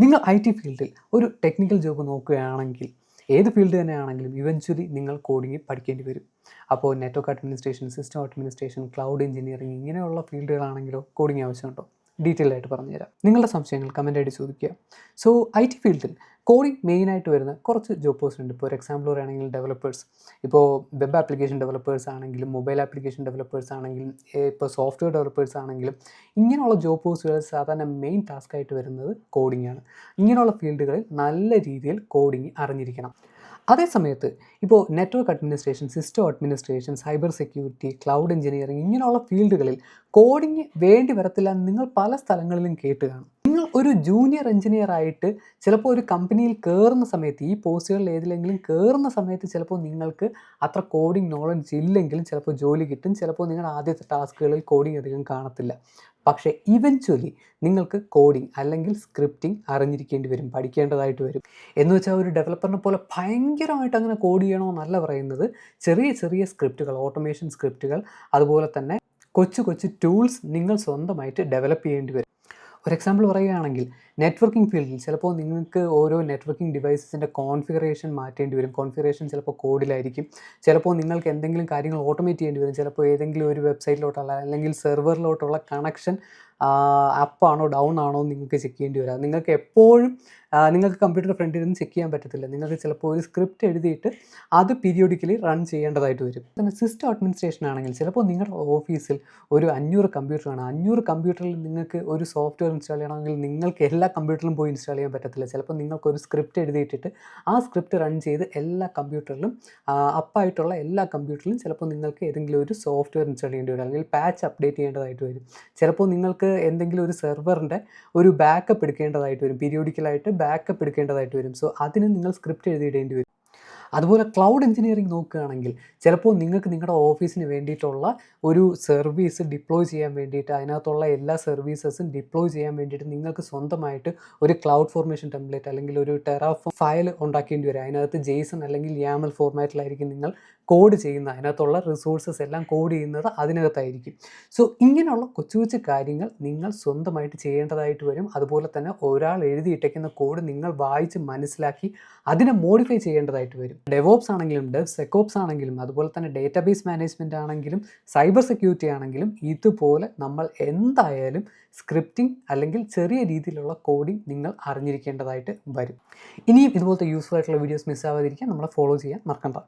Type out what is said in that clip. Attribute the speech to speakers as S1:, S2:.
S1: നിങ്ങൾ IT ഫീൽഡിൽ ഒരു ടെക്നിക്കൽ ജോബ് നോക്കുകയാണെങ്കിൽ ഏത് ഫീൽഡ് തന്നെയാണെങ്കിലും ഇവൻച്വലി നിങ്ങൾ കോഡിംഗ് പഠിക്കേണ്ടി വരും. അപ്പോൾ network administration, system administration, cloud engineering ഇങ്ങനെയുള്ള ഫീൽഡുകളാണെങ്കിലോ കോഡിംഗ് ആവശ്യമുണ്ടോ? ഡീറ്റെയിൽ ആയിട്ട് പറഞ്ഞുതരാം. നിങ്ങളുടെ സംശയങ്ങൾ കമൻ്റായിട്ട് ചോദിക്കുക. സോ IT ഫീൽഡിൽ കോഡിംഗ് മെയിനായിട്ട് വരുന്ന കുറച്ച് ജോബ് പോസ്റ്റ് ഉണ്ട്. ഇപ്പോൾ ഒരു എക്സാമ്പിൾ പറയുകയാണെങ്കിൽ ഡെവലപ്പേഴ്സ്, ഇപ്പോൾ വെബ് ആപ്ലിക്കേഷൻ ഡെവലപ്പേഴ്സ് ആണെങ്കിലും മൊബൈൽ ആപ്ലിക്കേഷൻ ഡെവലപ്പേഴ്സ് ആണെങ്കിലും ഇപ്പോൾ സോഫ്റ്റ്വെയർ ഡെവലപ്പേഴ്സ് ആണെങ്കിലും ഇങ്ങനെയുള്ള ജോബ് പോസ്റ്റുകൾ സാധാരണ മെയിൻ ടാസ്ക് ആയിട്ട് വരുന്നത് കോഡിംഗ് ആണ്. ഇങ്ങനെയുള്ള ഫീൽഡുകളിൽ നല്ല രീതിയിൽ കോഡിംഗ് അറിഞ്ഞിരിക്കണം. അതേ സമയത്ത് ഇപ്പോൾ network administration, system administration, cyber security, cloud engineering ഇങ്ങനെയുള്ള ഫീൽഡുകളിൽ കോഡിംഗ് വേണ്ടി വരത്തില്ല എന്ന് നിങ്ങൾ പല സ്ഥലങ്ങളിലും കേട്ട് കാണും. നിങ്ങൾ ഒരു ജൂനിയർ എഞ്ചിനീയർ ആയിട്ട് ചിലപ്പോൾ ഒരു കമ്പനിയിൽ കയറുന്ന സമയത്ത്, ഈ പോസ്റ്റുകളിൽ ഏതിലെങ്കിലും കയറുന്ന സമയത്ത് ചിലപ്പോൾ നിങ്ങൾക്ക് അത്ര കോഡിംഗ് നോളജ് ഇല്ലെങ്കിലും ചിലപ്പോൾ ജോലി കിട്ടും. ചിലപ്പോൾ നിങ്ങളുടെ ആദ്യത്തെ ടാസ്കുകളിൽ കോഡിംഗ് അധികം കാണത്തില്ല. പക്ഷേ ഇവൻച്വലി നിങ്ങൾക്ക് കോഡിംഗ് അല്ലെങ്കിൽ സ്ക്രിപ്റ്റിംഗ് അറിഞ്ഞിരിക്കേണ്ടി വരും, പഠിക്കേണ്ടതായിട്ട് വരും. എന്ന് വെച്ചാൽ ഒരു ഡെവലപ്പറിനെ പോലെ ഭയങ്കരമായിട്ട് അങ്ങനെ കോഡ് ചെയ്യണമെന്നല്ല പറയുന്നത്. ചെറിയ ചെറിയ സ്ക്രിപ്റ്റുകൾ, ഓട്ടോമേഷൻ സ്ക്രിപ്റ്റുകൾ, അതുപോലെ തന്നെ കൊച്ചു കൊച്ചു ടൂൾസ് നിങ്ങൾ സ്വന്തമായിട്ട് ഡെവലപ്പ് ചെയ്യേണ്ടി വരും. ഒരു എക്സാമ്പിൾ പറയുകയാണെങ്കിൽ നെറ്റ്വർക്കിംഗ് ഫീൽഡിൽ ചിലപ്പോൾ നിങ്ങൾക്ക് ഓരോ നെറ്റ്വർക്കിംഗ് ഡിവൈസസിൻ്റെ കോൺഫിഗറേഷൻ മാറ്റേണ്ടി വരും. കോൺഫിഗറേഷൻ ചിലപ്പോൾ കോഡിലായിരിക്കും. ചിലപ്പോൾ നിങ്ങൾക്ക് എന്തെങ്കിലും കാര്യങ്ങൾ ഓട്ടോമേറ്റ് ചെയ്യേണ്ടി വരും. ചിലപ്പോൾ ഏതെങ്കിലും ഒരു വെബ്സൈറ്റിലോട്ടുള്ള അല്ലെങ്കിൽ സെർവറിലോട്ടുള്ള കണക്ഷൻ അപ്പാണോ ഡൗൺ ആണോ എന്ന് നിങ്ങൾക്ക് ചെക്ക് ചെയ്യേണ്ടി വരാം. നിങ്ങൾക്ക് എപ്പോഴും നിങ്ങൾക്ക് കമ്പ്യൂട്ടർ ഫ്രണ്ടിൽ നിന്ന് ചെക്ക് ചെയ്യാൻ പറ്റത്തില്ല. നിങ്ങൾക്ക് ചിലപ്പോൾ ഒരു സ്ക്രിപ്റ്റ് എഴുതിയിട്ട് അത് പീരിയോഡിക്കലി റൺ ചെയ്യേണ്ടതായിട്ട് വരും. പിന്നെ സിസ്റ്റം അഡ്മിനിസ്ട്രേഷൻ ആണെങ്കിൽ ചിലപ്പോൾ നിങ്ങളുടെ ഓഫീസിൽ ഒരു 500 കമ്പ്യൂട്ടറാണ്. 500 കമ്പ്യൂട്ടറിൽ നിങ്ങൾക്ക് ഒരു സോഫ്റ്റ്വെയർ ഇൻസ്റ്റാൾ ചെയ്യണമെങ്കിൽ നിങ്ങൾക്ക് എല്ലാ കമ്പ്യൂട്ടറിലും പോയി ഇൻസ്റ്റാൾ ചെയ്യാൻ പറ്റത്തില്ല. ചിലപ്പോൾ നിങ്ങൾക്കൊരു സ്ക്രിപ്റ്റ് എഴുതിയിട്ടിട്ട് ആ സ്ക്രിപ്റ്റ് റൺ ചെയ്ത് എല്ലാ കമ്പ്യൂട്ടറിലും അപ്പായിട്ടുള്ള എല്ലാ കമ്പ്യൂട്ടറിലും ചിലപ്പോൾ നിങ്ങൾക്ക് ഏതെങ്കിലും ഒരു സോഫ്റ്റ്വെയർ ഇൻസ്റ്റാൾ ചെയ്യേണ്ടി വരും, അല്ലെങ്കിൽ പാച്ച് അപ്ഡേറ്റ് ചെയ്യേണ്ടതായിട്ട് വരും. ചിലപ്പോൾ നിങ്ങൾക്ക് എന്തെങ്കിലും ഒരു സെർവറിൻ്റെ ഒരു ബാക്കപ്പ് എടുക്കേണ്ടതായിട്ട് വരും, പീരിയോഡിക്കലായിട്ട് ബാക്കപ്പ് എടുക്കേണ്ടതായിട്ട് വരും. സോ അതിന് നിങ്ങൾ സ്ക്രിപ്റ്റ് എഴുതിയിടേണ്ടി വരും. അതുപോലെ ക്ലൗഡ് എഞ്ചിനീയറിംഗ് നോക്കുകയാണെങ്കിൽ ചിലപ്പോൾ നിങ്ങൾക്ക് നിങ്ങളുടെ ഓഫീസിന് വേണ്ടിയിട്ടുള്ള ഒരു സർവീസ് ഡിപ്ലോയ് ചെയ്യാൻ വേണ്ടിയിട്ട്, അതിനകത്തുള്ള എല്ലാ സർവീസസും ഡിപ്ലോയ് ചെയ്യാൻ വേണ്ടിയിട്ട് നിങ്ങൾക്ക് സ്വന്തമായിട്ട് ഒരു ക്ലൗഡ് ഫോർമേഷൻ ടെംപ്ലേറ്റ് അല്ലെങ്കിൽ ഒരു ടെറാഫോം ഫയൽ ഉണ്ടാക്കേണ്ടി വരും. അതിനകത്ത് ജെയ്സൺ അല്ലെങ്കിൽ യാമൽ ഫോർമാറ്റിലായിരിക്കും നിങ്ങൾ കോഡ് ചെയ്യുന്നത്. അതിനകത്തുള്ള റിസോഴ്സസ് എല്ലാം കോഡ് ചെയ്യുന്നത് അതിനകത്തായിരിക്കും. സോ ഇങ്ങനെയുള്ള കൊച്ചു കൊച്ചു കാര്യങ്ങൾ നിങ്ങൾ സ്വന്തമായിട്ട് ചെയ്യേണ്ടതായിട്ട് വരും. അതുപോലെ തന്നെ ഒരാൾ എഴുതിയിട്ടേക്കുന്ന കോഡ് നിങ്ങൾ വായിച്ച് മനസ്സിലാക്കി അതിനെ മോഡിഫൈ ചെയ്യേണ്ടതായിട്ട് വരും. ഡെവോപ്സ് ആണെങ്കിലും ഡെവ് സെക്കോപ്സ് ആണെങ്കിലും അതുപോലെ തന്നെ ഡേറ്റാബേസ് മാനേജ്മെൻറ്റ് ആണെങ്കിലും സൈബർ സെക്യൂരിറ്റി ആണെങ്കിലും ഇതുപോലെ നമ്മൾ എന്തായാലും സ്ക്രിപ്റ്റിംഗ് അല്ലെങ്കിൽ ചെറിയ രീതിയിലുള്ള കോഡിംഗ് നിങ്ങൾ അറിഞ്ഞിരിക്കേണ്ടതായിട്ട് വരും. ഇനിയും ഇതുപോലത്തെ യൂസ്ഫുൾ ആയിട്ടുള്ള വീഡിയോസ് മിസ്സാവാതിരിക്കാൻ നമ്മളെ ഫോളോ ചെയ്യാൻ മറക്കണ്ട.